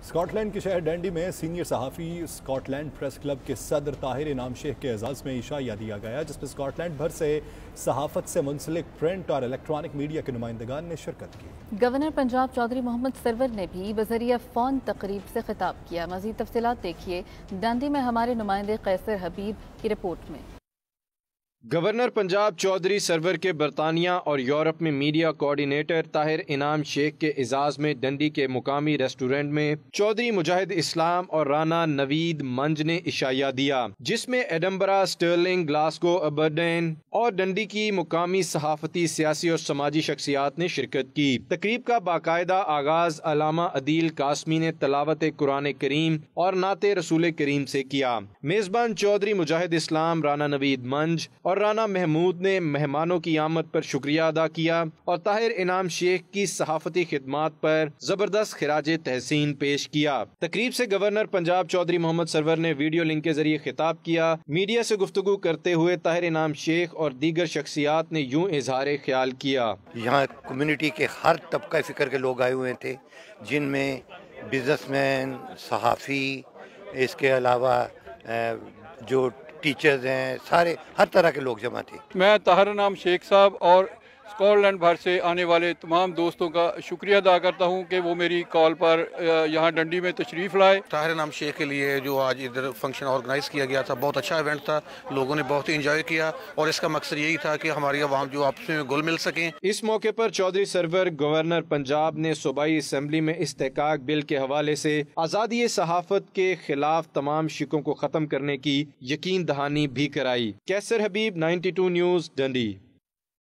Scott land کے شہر ڈنڈی میں سینئر صحافی اسکاٹ لینڈ پریس کلب کے صدر طاہر انعام شیخ کے اعزاز میں عشائیہ دیا گیا، جس میں اسکاٹ لینڈ بھر سے صحافت سے منسلک پرنٹ اور الیکٹرانک میڈیا کے نمائندگان نے شرکت کی۔ گورنر پنجاب چودھری محمد سرور نے بھی بذریعہ فون تقریب سے خطاب کیا۔ مزید تفصیلات دیکھیے ڈنڈی میں ہمارے نمائندے قیصر حبیب کی رپورٹ میں۔ گورنر پنجاب چودھری سرور کے برطانیہ اور یورپ میں میڈیا کوارڈینیٹر طاہر انعام شیخ کے اعزاز میں ڈنڈی کے مقامی ریسٹورنٹ میں چودھری مجاہد اسلام اور رانا نوید منج نے عشائیہ دیا، جس میں ایڈنبرا، سٹرلنگ، گلاسگو، ابرڈین اور ڈنڈی کی مقامی صحافتی، سیاسی اور سماجی شخصیات نے شرکت کی۔ تقریب کا باقاعدہ آغاز علامہ عدیل قاسمی نے تلاوت قرآن کریم اور نعت رسول کریم سے کیا۔ میزبان چودھری مجاہد اسلام، رانا نوید منج اور رانا محمود نے مہمانوں کی آمد پر شکریہ ادا کیا اور طاہر انعام شیخ کی صحافتی خدمات پر زبردست خراج تحسین پیش کیا۔ تقریب سے گورنر پنجاب چودھری محمد سرور نے ویڈیو لنک کے ذریعے خطاب کیا۔ میڈیا سے گفتگو کرتے ہوئے طاہر انعام شیخ اور دیگر شخصیات نے یوں اظہار خیال کیا۔ یہاں کمیونٹی کے ہر طبقہ فکر کے لوگ آئے ہوئے تھے، جن میں بزنس مین، صحافی، اس کے علاوہ جو ٹیچرز ہیں، سارے ہر طرح کے لوگ جمع تھے۔ میں طاہر انعام شیخ صاحب اور اسکاٹ لینڈ بھر سے آنے والے تمام دوستوں کا شکریہ ادا کرتا ہوں کہ وہ میری کال پر یہاں ڈنڈی میں تشریف لائے۔ طاہر انعام شیخ کے لیے جو آج ادھر فنکشن آرگنائز کیا گیا تھا، بہت اچھا ایونٹ تھا، لوگوں نے بہت ہی انجوائے کیا اور اس کا مقصد یہی تھا کہ ہماری عوام جو آپس میں گل مل سکیں۔ اس موقع پر چودھری سرور گورنر پنجاب نے صوبائی اسمبلی میں استحقاق بل کے حوالے سے آزادی صحافت کے خلاف تمام شکوں کو ختم کرنے کی یقین دہانی بھی کرائی۔ قیصر حبیب، 92 نیوز، ڈنڈی۔